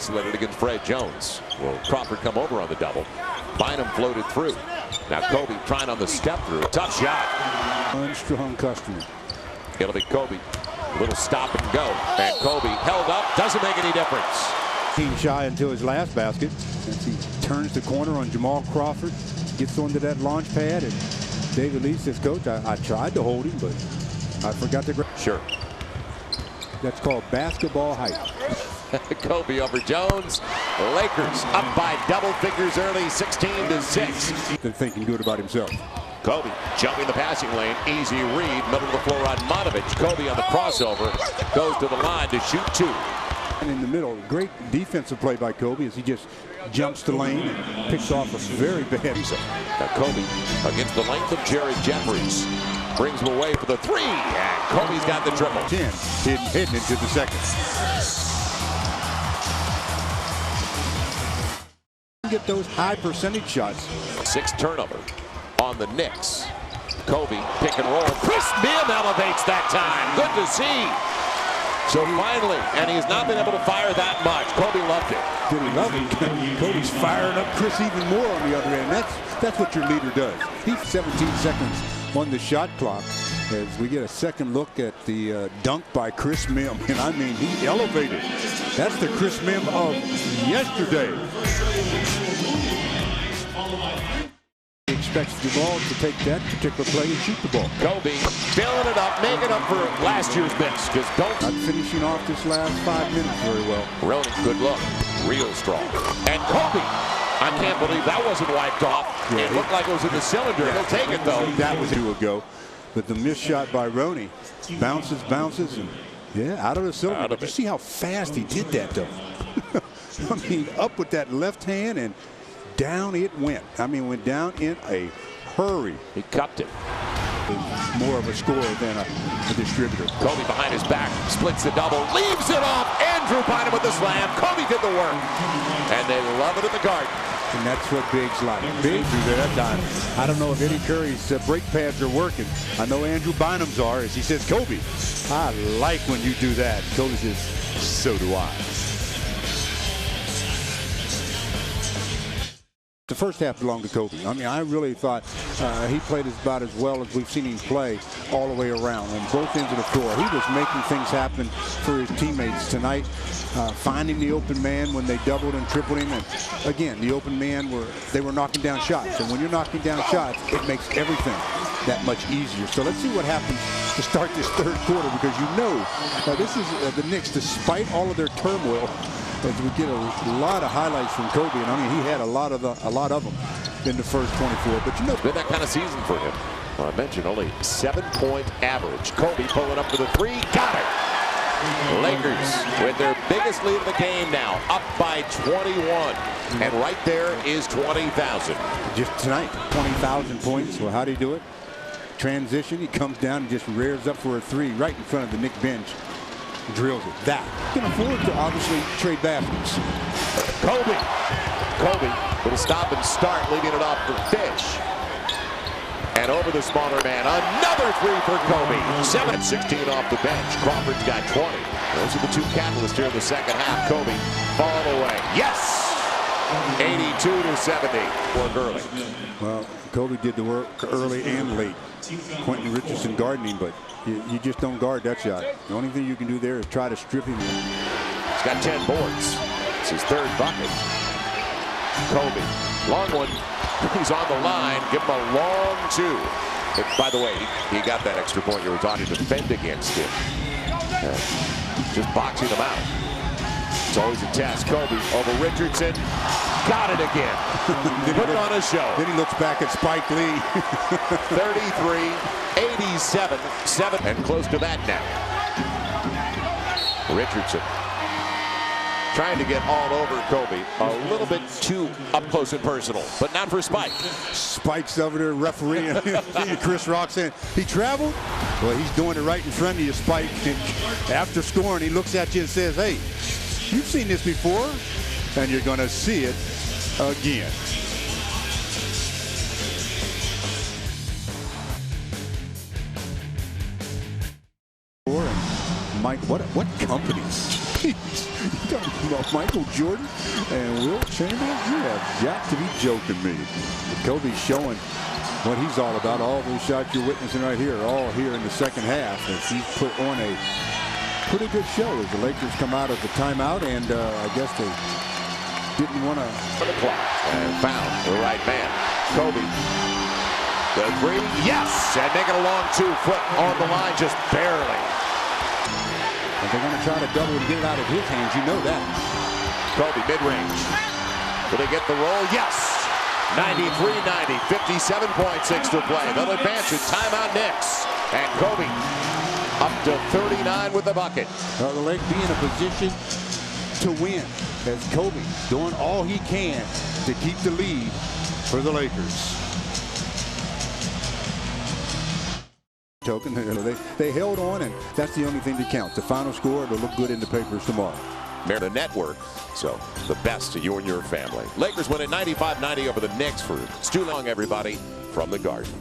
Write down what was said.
isolated against Fred Jones. Will Crawford come over on the double? Bynum floated through. Now Kobe trying on the step through. Tough shot. Unstrung customer. It'll be Kobe. Little stop and go. And Kobe held up. Doesn't make any difference. Team shy until his last basket. As he turns the corner on Jamal Crawford. Gets onto that launch pad. And David Lee says, Coach, I tried to hold him, but I forgot to grab. Sure. That's called basketball height. Kobe over Jones. Lakers up by double figures early, 16-6. Been thinking good about himself. Kobe jumping the passing lane. Easy read. Middle of the floor on Monovich. Kobe on the crossover. Goes to the line to shoot two. And in the middle, great defensive play by Kobe as he just jumps the lane and picks off a very bad. Now Kobe against the length of Jared Jeffries. Brings him away for the three. And Kobe's got the triple. 10 hidden into the second. Get those high percentage shots. 6 turnover on the Knicks. Kobe pick and roll. Chris Mihm elevates that time. Good to see. So finally, and he's not been able to fire that much. Kobe loved it. Did he love it? Kobe's firing up Chris even more on the other end. That's what your leader does. He's 17 seconds on the shot clock as we get a second look at the dunk by Chris Mihm. And I mean, he elevated. That's the Chris Mihm of yesterday. He expects Jamal to take that particular play and shoot the ball. Kobe filling it up, making up for last year's miss. Because don't not finishing off this last 5 minutes very well. Ronan, good look, real strong. And Kobe, I can't believe that wasn't wiped off. Yeah, it looked like it was in the cylinder. Yeah, he'll take it though. That was 2 ago, but the missed shot by Roney bounces, and yeah, out of the cylinder. Did you see how fast he did that though? I mean, up with that left hand and down it went. I mean, went down in a hurry. He cupped it. More of a scorer than a distributor. Kobe behind his back, splits the double, leaves it off. Andrew Bynum with the slam. Kobe did the work. And they love it at the Garden. And that's what Biggs like. Biggs through that time. I don't know if Eddie Curry's brake pads are working. I know Andrew Bynum's are, as he says, Kobe, I like when you do that. Kobe says, so do I. The first half belonged to Kobe. I mean, I really thought he played about as well as we've seen him play all the way around on both ends of the floor. He was making things happen for his teammates tonight, finding the open man when they doubled and tripled him. And again, the open man they were knocking down shots. And when you're knocking down shots, it makes everything that much easier. So let's see what happens to start this third quarter, because you know this is the Knicks, despite all of their turmoil. As we get a lot of highlights from Kobe, and I mean, he had a lot of them in the first 24. But you know, it's been that kind of season for him. Well, I mentioned only 7-point average. Kobe pulling up for the three, got it. Lakers with their biggest lead of the game now, up by 21, and right there is 20,000. Just tonight, 20,000 points. Well, how do you do it? Transition. He comes down and just rears up for a three right in front of the Knicks bench. Drills it. That can afford to obviously trade baskets. Kobe with a stop and start, leaving it off for Fish. And over the smaller man, another three for Kobe. 7-16 off the bench. Crawford's got 20. Those are the two catalysts here in the second half. Kobe all the way. Yes! 82-70. Work early. Well, Kobe did the work early and late. Quentin Richardson guarding him, but you just don't guard that shot. The only thing you can do there is try to strip him in. He's got 10 boards. It's his third bucket. Kobe, long one. He's on the line. Give him a long two. But by the way, he got that extra point you were talking to defend against him. Just boxing him out. It's always a test. Kobe over Richardson. Got it again. Putting on a show. Then he looks back at Spike Lee. 33, 87, 7, and close to that now. Richardson trying to get all over Kobe. A little bit too up close and personal, but not for Spike. Spike's over there refereeing. Chris Rock saying, he traveled? Well, he's doing it right in front of you, Spike. And after scoring, he looks at you and says, hey, you've seen this before, and you're going to see it again. Mike, what companies? talking about Michael Jordan and Wilt Chamberlain? You have got to be joking me. Kobe's showing what he's all about. All those shots you're witnessing right here, all here in the second half, as he's put on a pretty good show as the Lakers come out of the timeout, and I guess they didn't want to. For the clock, and found the right man. Kobe, the three, yes, and make it a long 2-foot on the line, just barely. And they're going to try to double and get it out of his hands. You know that. Kobe, mid-range. Will they get the roll? Yes. 93-90, 57.6 to play. They'll advance it. Timeout Knicks. And Kobe up to 39 with the bucket. The Lakers be in a position to win as Kobe doing all he can to keep the lead for the Lakers. Token, they held on, and that's the only thing that counts. The final score will look good in the papers tomorrow. The network, so the best to you and your family. Lakers win at 95-90 over the Knicks for Stu Long, everybody, from the Garden.